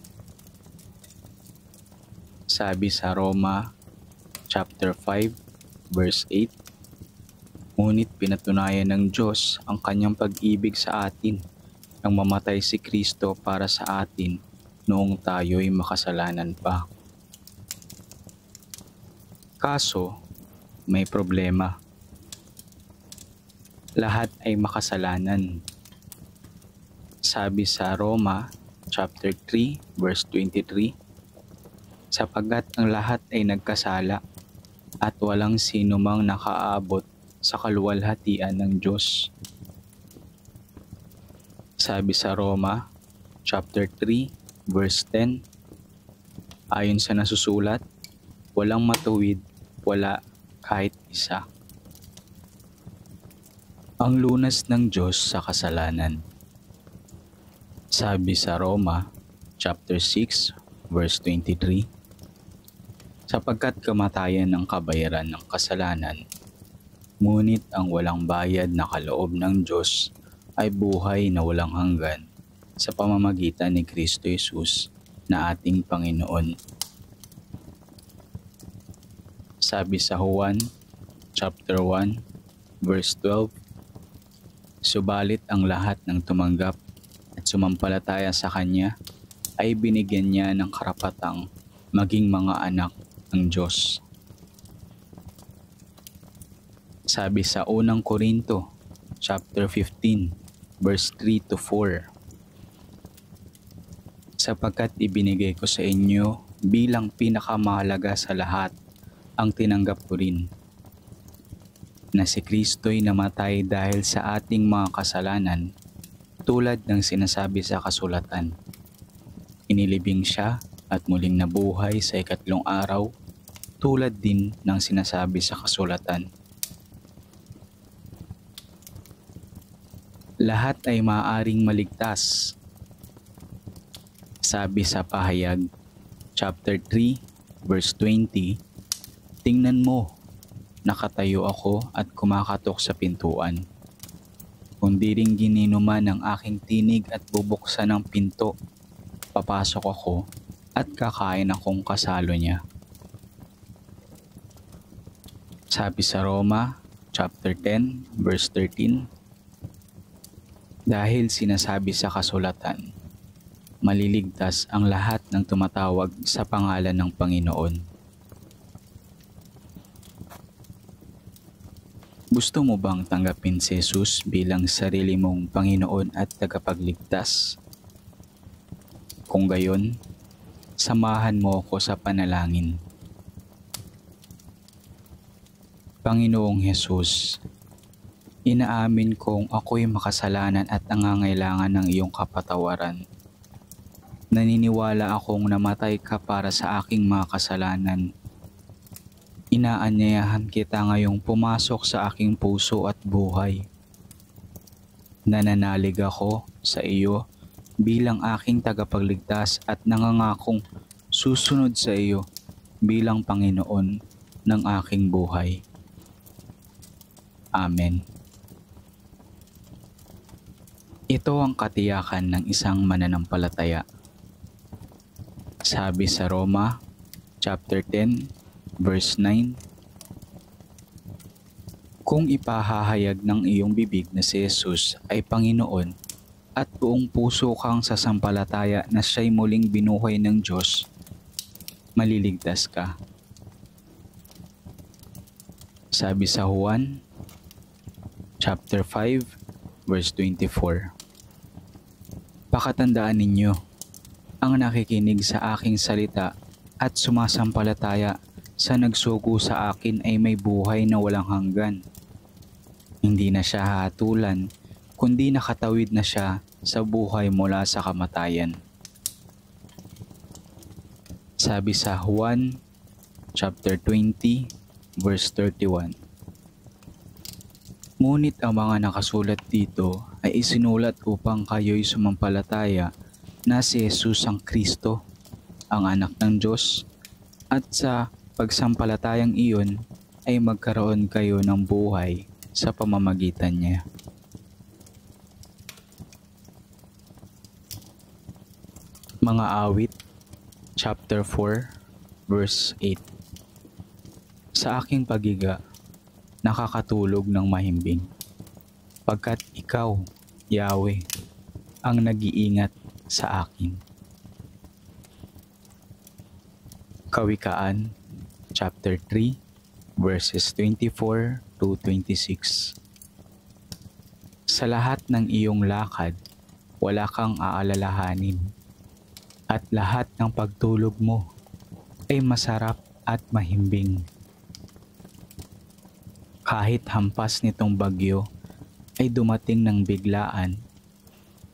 Sabi sa Roma chapter 5 verse 8, ngunit pinatunayan ng Diyos ang kanyang pag-ibig sa atin nang mamatay si Kristo para sa atin noong tayo'y makasalanan pa. Kaso, may problema. Lahat ay makasalanan. Sabi sa Roma chapter 3 verse 23, sapagkat ang lahat ay nagkasala at walang sino mang nakaabot sa kaluwalhatian ng Diyos. Sabi sa Roma, chapter 3, verse 10, ayon sa nasusulat, walang matuwid, wala kahit isa. Ang lunas ng Diyos sa kasalanan. Sabi sa Roma, chapter 6, verse 23, sapagkat kamatayan ng kabayaran ng kasalanan, ngunit ang walang bayad na kaloob ng Diyos ay buhay na walang hanggan sa pamamagitan ni Kristo Jesus na ating Panginoon. Sabi sa Juan, chapter 1, verse 12, subalit ang lahat ng tumanggap at sumampalataya sa Kanya ay binigyan niya ng karapatang maging mga anak ng Diyos. Sabi sa unang Korinto, chapter 15, verse 3 to 4, sapagkat ibinigay ko sa inyo bilang pinakamahalaga sa lahat ang tinanggap ko rin, na si Kristo'y namatay dahil sa ating mga kasalanan tulad ng sinasabi sa kasulatan. Inilibing siya at muling nabuhay sa ikatlong araw tulad din ng sinasabi sa kasulatan. Lahat ay maaaring maligtas. Sabi sa Pahayag, chapter 3, verse 20, tingnan mo, nakatayo ako at kumakatok sa pintuan. Kung di rin gininuman ng aking tinig at bubuksan ng pinto, papasok ako at kakain akong kasalo niya. Sabi sa Roma, chapter 10, verse 13, dahil sinasabi sa kasulatan, maliligtas ang lahat ng tumatawag sa pangalan ng Panginoon. Gusto mo bang tanggapin si Jesus bilang sarili mong Panginoon at tagapagligtas? Kung gayon, samahan mo ako sa panalangin. Panginoong Jesus, inaamin kong ako'y makasalanan at nangangailangan ng iyong kapatawaran. Naniniwala akong namatay ka para sa aking mga kasalanan. Inaanyayahan kita ngayong pumasok sa aking puso at buhay. Nananalig ako sa iyo bilang aking tagapagligtas at nangangakong susunod sa iyo bilang Panginoon ng aking buhay. Amen. Ito ang katiyakan ng isang mananampalataya. Sabi sa Roma, chapter 10, verse 9, kung ipahahayag ng iyong bibig na si Jesus ay Panginoon at buong puso kang sasampalataya na siya'y muling binuhay ng Diyos, maliligtas ka. Sabi sa Juan, chapter 5, verse 24, pakatandaan ninyo, ang nakikinig sa aking salita at sumasampalataya sa nagsugo sa akin ay may buhay na walang hanggan. Hindi na siya hatulan, kundi nakatawid na siya sa buhay mula sa kamatayan. Sabi sa Juan, chapter 20, verse 31, ngunit ang mga nakasulat dito ay isinulat upang kayo'y sumampalataya na si Jesus ang Kristo, ang anak ng Diyos, at sa pagsampalatayang iyon ay magkaroon kayo ng buhay sa pamamagitan niya. Mga awit, chapter 4, verse 8, sa aking pagiga, nakakatulog ng mahimbing, pagkat ikaw, Yahweh, ang nag-iingat sa akin. Kawikaan, chapter 3, verses 24 to 26. Sa lahat ng iyong lakad, wala kang aalalahanin, at lahat ng pagtulog mo, ay masarap at mahimbing. Kahit hampas nitong bagyo ay dumating ng biglaan,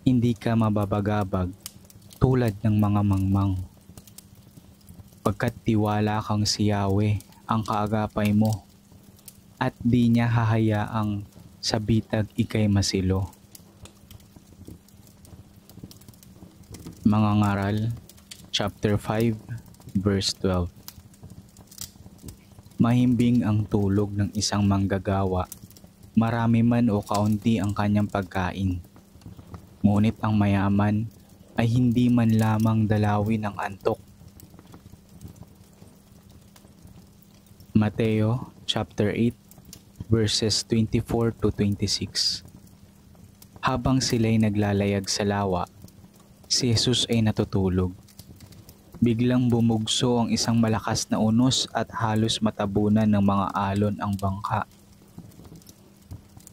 hindi ka mababagabag tulad ng mga mangmang. Pagkat tiwala kang si Yahweh ang kaagapay mo at di niya hahayaang sa bitag ikay masilo. Mga Ngaral, chapter 5, verse 12. Mahimbing ang tulog ng isang manggagawa, marami man o kaunti ang kanyang pagkain. Ngunit ang mayaman ay hindi man lamang dalawin ng antok. Mateo chapter 8 verses 24 to 26. Habang sila'y naglalayag sa lawa, si Jesus ay natutulog. Biglang bumugso ang isang malakas na unos at halos matabunan ng mga alon ang bangka.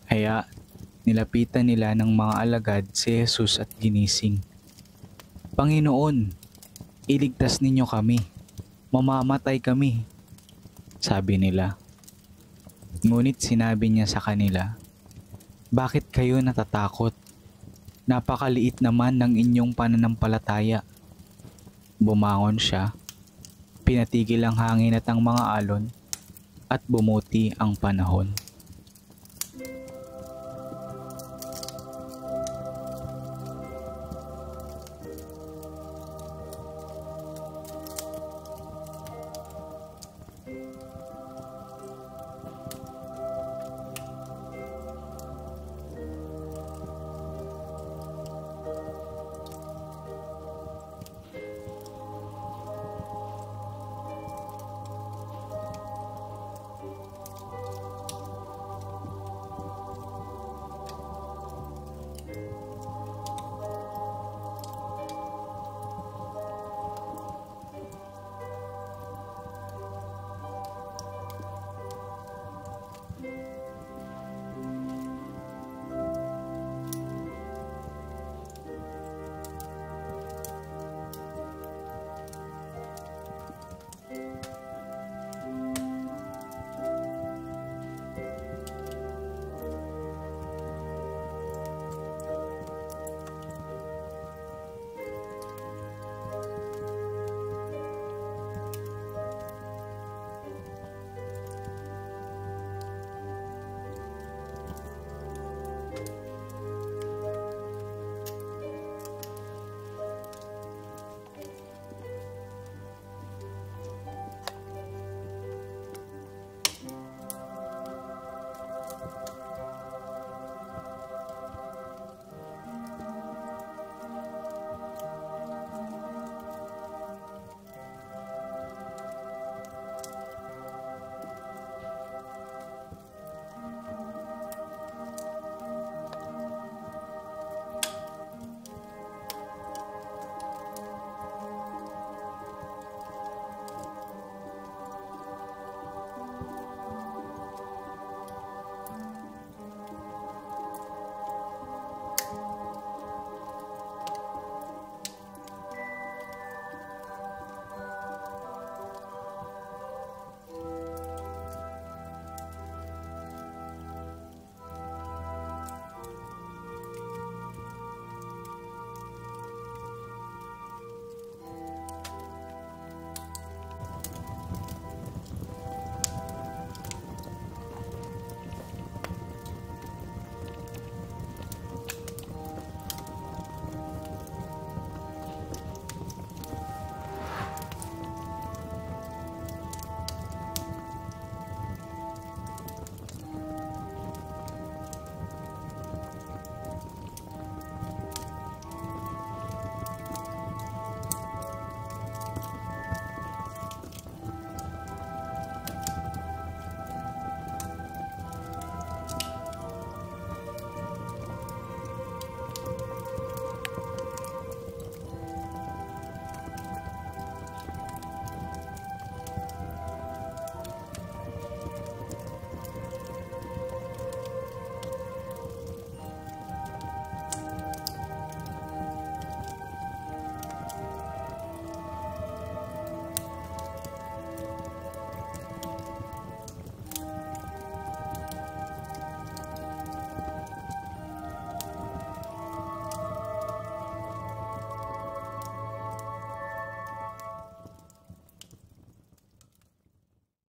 Kaya nilapitan nila ng mga alagad si Jesus at ginising. "Panginoon, iligtas ninyo kami, mamamatay kami," sabi nila. Ngunit sinabi niya sa kanila, "Bakit kayo natatakot? Napakaliit naman ng inyong pananampalataya." Bumangon siya, pinatigil ang hangin at ang mga alon, at bumuti ang panahon.